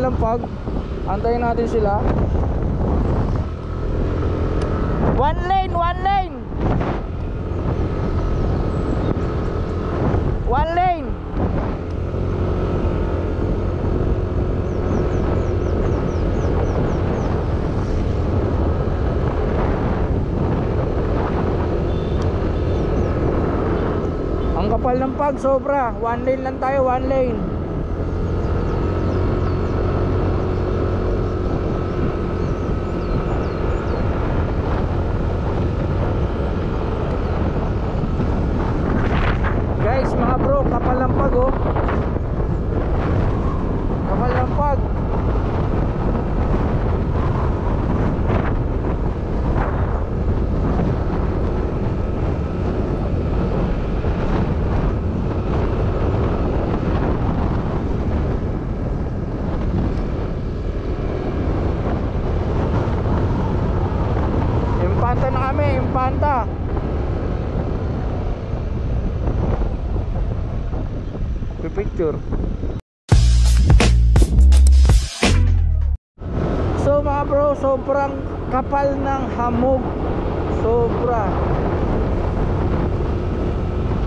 Kapalampag. Antayin natin sila. One lane, one lane. One lane. Ang kapal ng pag, sobra. One lane lang tayo, one lane. Guys, mga bro, kapal ng pag oh. Kapal ng pag. Impanta na kami, impanta. Picture. So mga bro, sobrang kapal ng hamog. Sobra.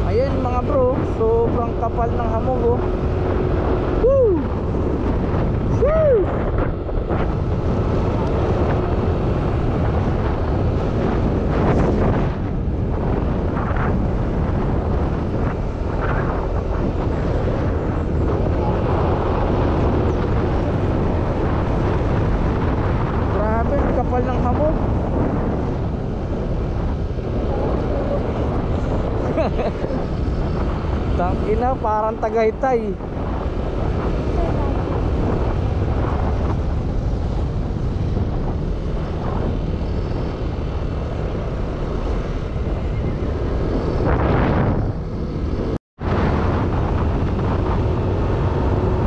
Ayan mga bro, sobrang kapal ng hamog oh. Woo! Woo! Kapal ng hamog. Tangina, parang Tagaytay.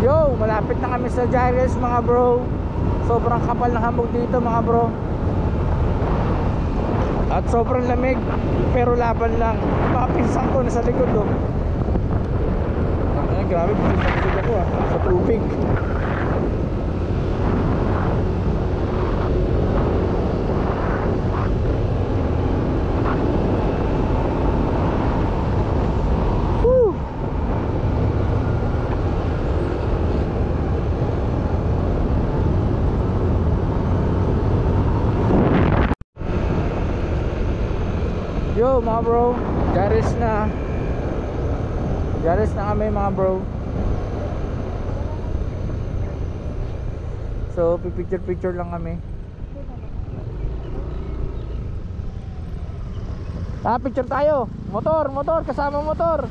Yo, malapit na kami sa Gyres mga bro. Sobrang kapal ng hamog dito mga bro. At sobrang lamig. Pero laban lang. Mapinsan ko nasa likod oh. Ay, grabe, pinsan ako ah. Sa tubig. Yo mga bro, Gyres na. Gyres na kami mga bro. So picture lang kami. Picture tayo. Motor, kasama motor.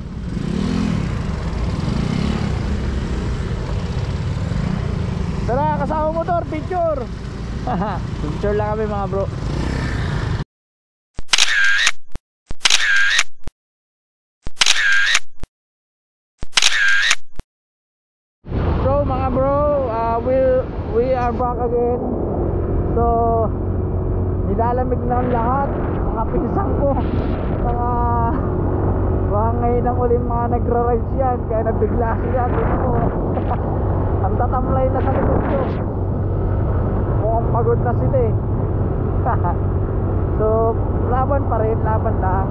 Tara, kasama motor, picture. Picture lang kami mga bro. Mga bro, we are back again. So nilalamig na ang lahat. Mga pinsang ko, mga ngayon ang uling mga nagra-rides yan. Kaya nabigla siya. Ang tatamlay na sa likod ko. Mukhang pagod na sila eh. So laban pa rin, laban lang.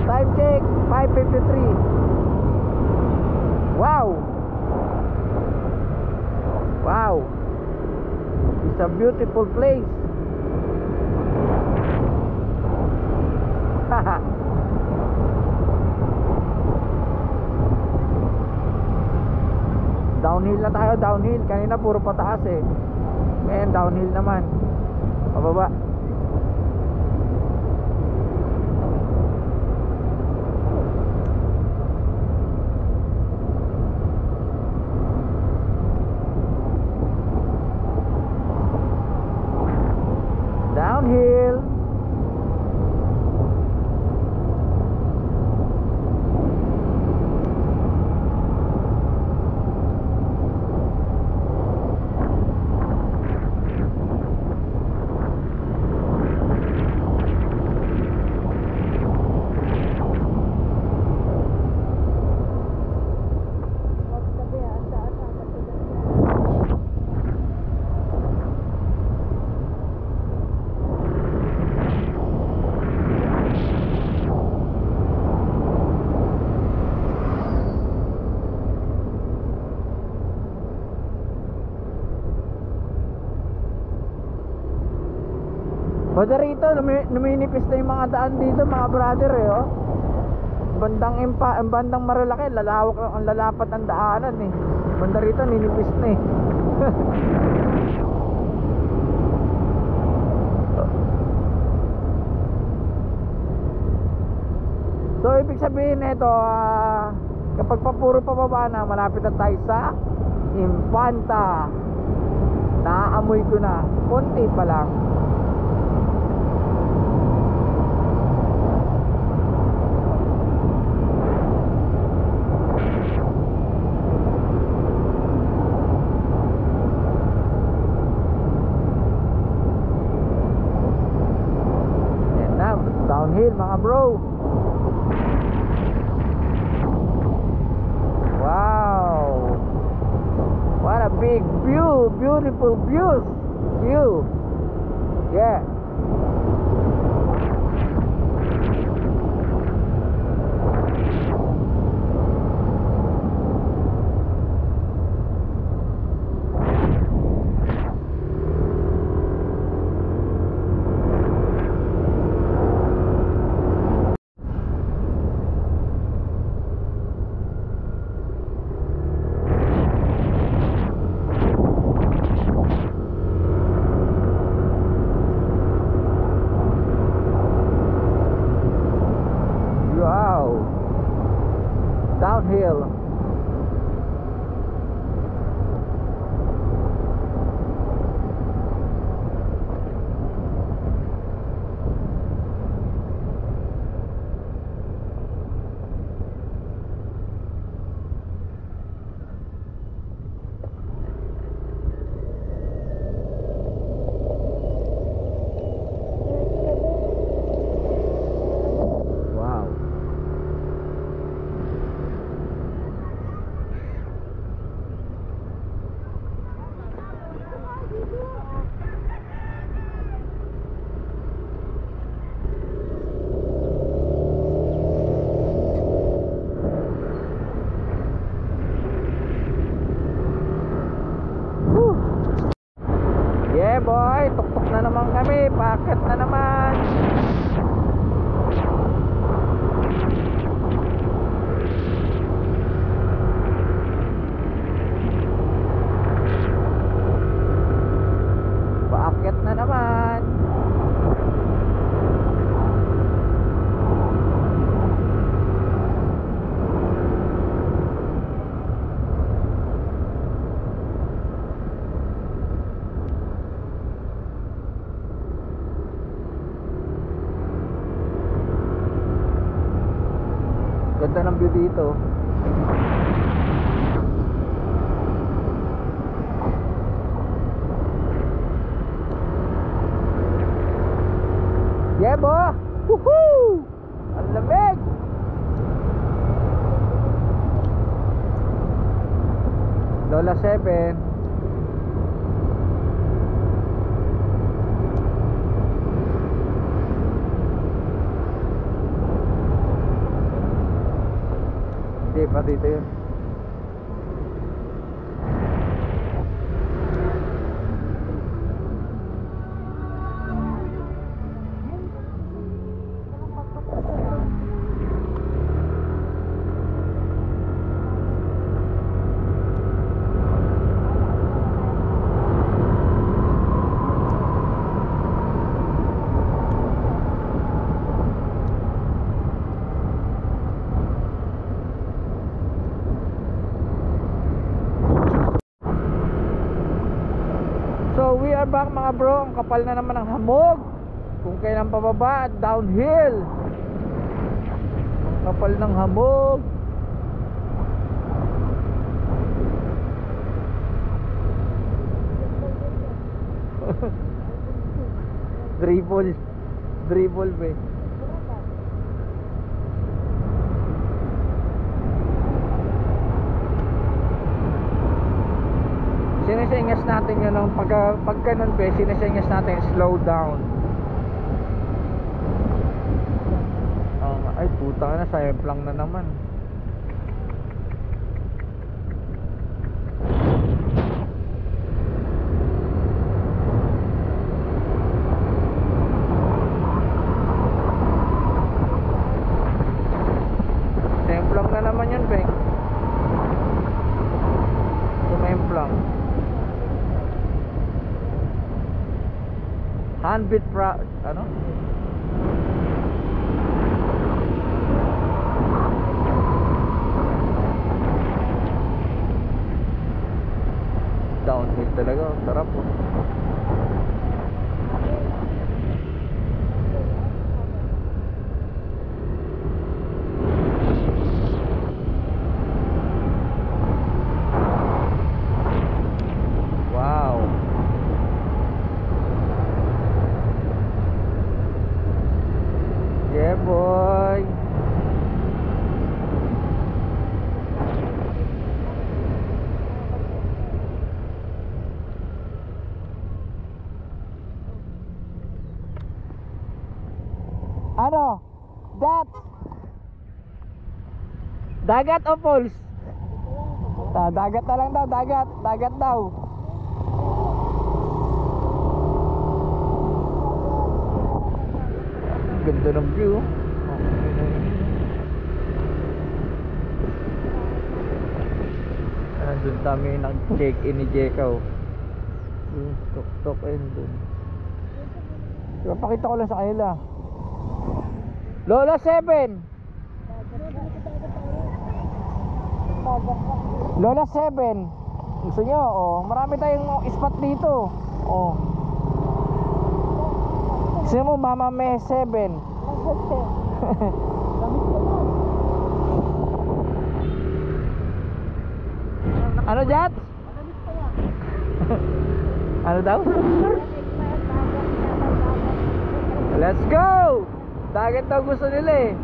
Time check 5:53. Wow! Wow, it's a beautiful place. Downhill na tayo, downhill. Kanina puro pataas eh. Ngayon downhill naman. Pababa. Downhill. Basta rito, numinipis na yung mga daan dito, mga brother eh, oh. Bandang Marilaki, lalawak ang lalapat ang daanan eh. Banda rito, ninipis na eh. So ibig sabihin nito, kapag puro pababa na, malapit na tayo sa Infanta. Naaamoy ko na, konti pa lang. Yan na, downhill mga bro. Wow, what a big view, beautiful view. Yeah. Downhill. Yeah boy, tuktok na naman kami, packet na naman. Packet na naman. Ganda ng view dito. Yeah bo! Woohoo! Ang lamig! Lola 7. Hindi pa dito yun. So we are back mga bro. Ang kapal na naman ng hamog. Kung kailan pababa at downhill. Ang kapal ng hamog. Dribble ba eh. Sinisengas natin yun ng pagka nun be, sinisengas natin slow down. Ay puta na, sayang na naman. 1 bit ano? Downhill talaga, sarap po. Wow. Yeah boy. Ano? Dagat o falls? Dagat na lang daw, dagat daw. Ganda ng view. Nandun kami nag-check-in ni Jekaw. Tok-tok ayun dun. Diba, pakita ko lang sa kanila. Lola 7. Lola 7. Gusto nyo? Oh, marami tayong spot dito. Oh. Gusto mo Mama May 7. Ano Jat? Ano daw? Let's go! Dagat daw gusto nila eh.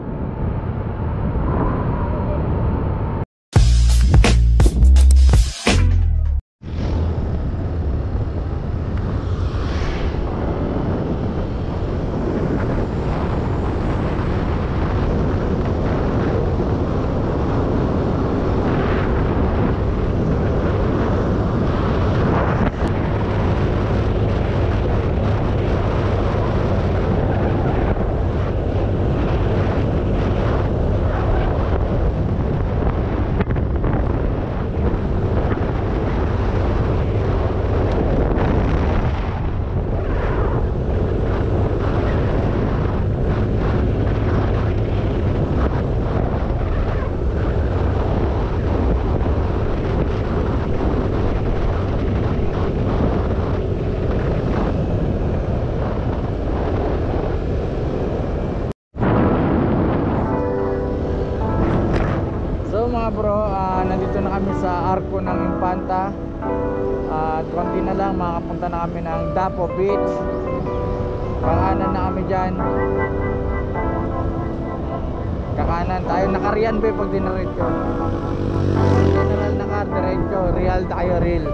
Mga bro, nandito na kami sa Arco ng Infanta. At konti na lang makapunta na kami ng Dapo Beach. Kakanan na kami dyan. Kakanan tayo, nakarian ba pag dinaretso. General nakadiretso, real tayo real.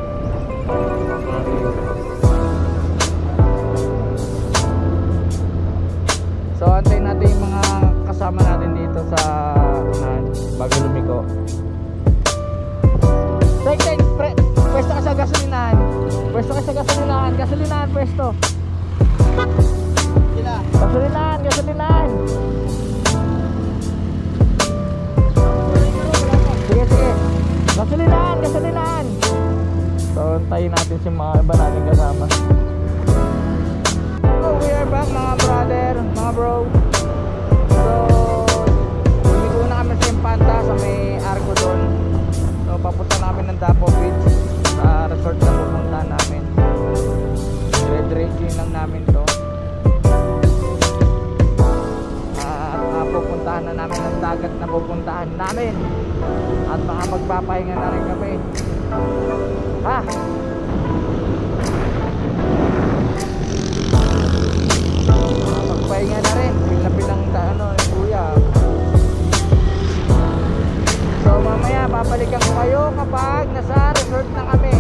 So antayin natin yung mga kasama natin dito sa bago lumiko. Pwesto ka sa gasolinahan. Pwesto ka sa gasolinahan. Gasolinahan pwesto. Gasolinahan. Sige. Gasolinahan. So antayin natin si mga iba natin kasama. So we are back mga brother, mga bro. So lumiko na kami sa Infanta sa may Arco doon. So papunta namin ng Dapo Beach sa resort na pupunta namin. Dire-diretso lang namin to. At pupuntahan na namin ang dagat na pupuntahan namin. At baka magpapahinga na rin kami. Ha? Magpahinga na rin. Bilang kuya. So mamaya babalikan ko kayo kapag nasa resort na kami.